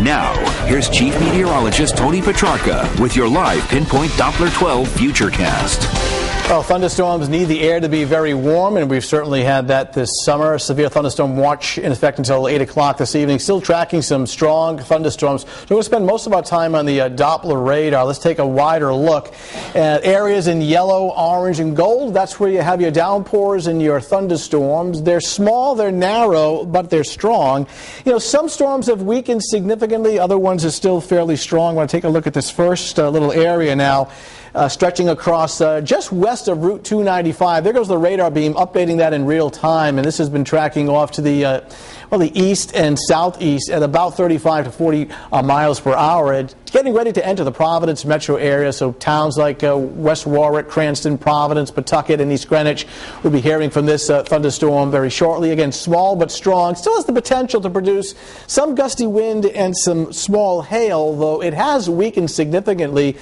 Now, here's Chief Meteorologist Tony Petrarca with your live Pinpoint Doppler 12 Futurecast. Well, thunderstorms need the air to be very warm, and we've certainly had that this summer. Severe thunderstorm watch in effect until 8 o'clock this evening. Still tracking some strong thunderstorms. So we're going to spend most of our time on the Doppler radar. Let's take a wider look at areas in yellow, orange, and gold. That's where you have your downpours and your thunderstorms. They're small, they're narrow, but they're strong. You know, some storms have weakened significantly. Other ones are still fairly strong. I want to take a look at this first little area now. Stretching across just west of Route 295. There goes the radar beam, updating that in real time, and this has been tracking off to the east and southeast at about 35 to 40 miles per hour. It's getting ready to enter the Providence metro area, so towns like West Warwick, Cranston, Providence, Pawtucket, and East Greenwich will be hearing from this thunderstorm very shortly. Again, small but strong. Still has the potential to produce some gusty wind and some small hail, though it has weakened significantly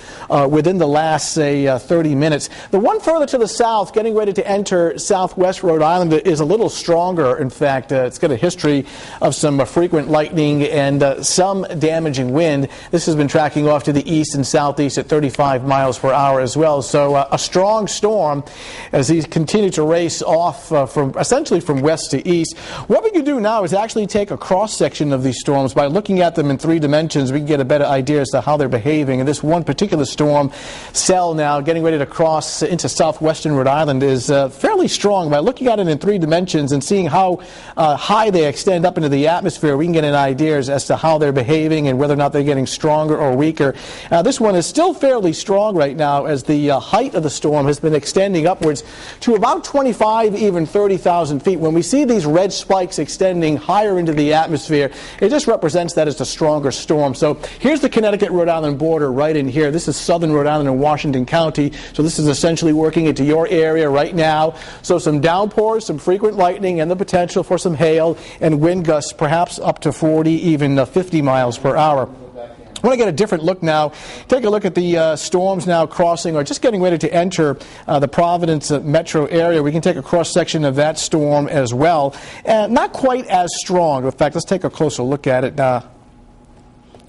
within the last, say, 30 minutes. The one further to the south, getting ready to enter southwest Rhode Island, is a little stronger. In fact, it's got a history of some frequent lightning and some damaging wind. This has been tracking off to the east and southeast at 35 miles per hour as well. So a strong storm as these continue to race off essentially from west to east. What we can do now is actually take a cross-section of these storms. By looking at them in 3 dimensions, we can get a better idea as to how they're behaving. And this one particular storm cell now getting ready to cross into southwestern Rhode Island is fairly strong. By looking at it in 3 dimensions and seeing how high they extend up into the atmosphere, we can get an idea as to how they're behaving and whether or not they're getting stronger or weaker. This one is still fairly strong right now as the height of the storm has been extending upwards to about 25, even 30,000 feet. When we see these red spikes extending higher into the atmosphere, it just represents that as a stronger storm. So here's the Connecticut-Rhode Island border right in here. This is southern Rhode Island and Washington County. So this is essentially working into your area right now. So some downpours, some frequent lightning, and the potential for some hail and wind gusts, perhaps up to 40, even 50 miles per hour. I want to get a different look now. Take a look at the storms now crossing or just getting ready to enter the Providence metro area. We can take a cross-section of that storm as well. Not quite as strong. In fact, let's take a closer look at it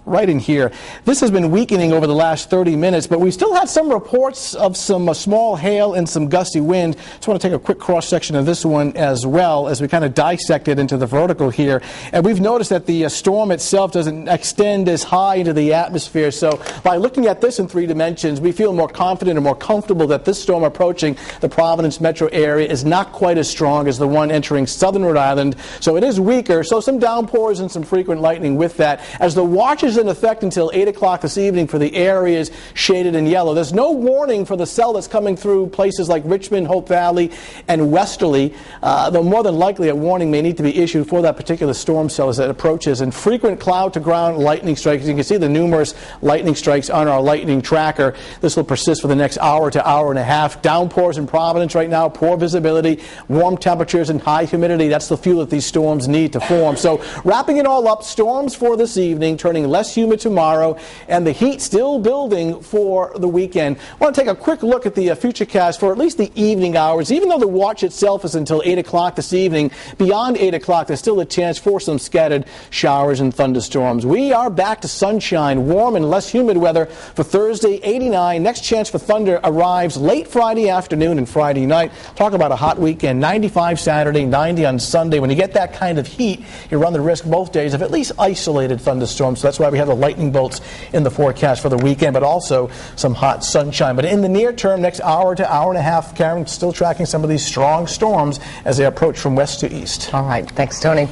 right in here. This has been weakening over the last 30 minutes, but we still had some reports of some small hail and some gusty wind. Just want to take a quick cross-section of this one as well as we kind of dissect it into the vertical here. And we've noticed that the storm itself doesn't extend as high into the atmosphere. So by looking at this in 3 dimensions, we feel more confident and more comfortable that this storm approaching the Providence metro area is not quite as strong as the one entering southern Rhode Island. So it is weaker. So some downpours and some frequent lightning with that. As the watch is in effect until 8 o'clock this evening for the areas shaded in yellow. There's no warning for the cell that's coming through places like Richmond, Hope Valley, and Westerly, though more than likely a warning may need to be issued for that particular storm cell as it approaches. And frequent cloud-to-ground lightning strikes. You can see the numerous lightning strikes on our lightning tracker. This will persist for the next hour to hour and a half. Downpours in Providence right now, poor visibility, warm temperatures, and high humidity. That's the fuel that these storms need to form. So wrapping it all up, storms for this evening, turning less humid tomorrow, and the heat still building for the weekend. I want to take a quick look at the Futurecast for at least the evening hours. Even though the watch itself is until 8 o'clock this evening, beyond 8 o'clock there's still a chance for some scattered showers and thunderstorms. We are back to sunshine, warm and less humid weather for Thursday, 89. Next chance for thunder arrives late Friday afternoon and Friday night. Talk about a hot weekend. 95 Saturday, 90 on Sunday. When you get that kind of heat, you run the risk both days of at least isolated thunderstorms. So that's why we have the lightning bolts in the forecast for the weekend, but also some hot sunshine. But in the near term, next hour to hour and a half, Karen, still tracking some of these strong storms as they approach from west to east. All right. Thanks, Tony.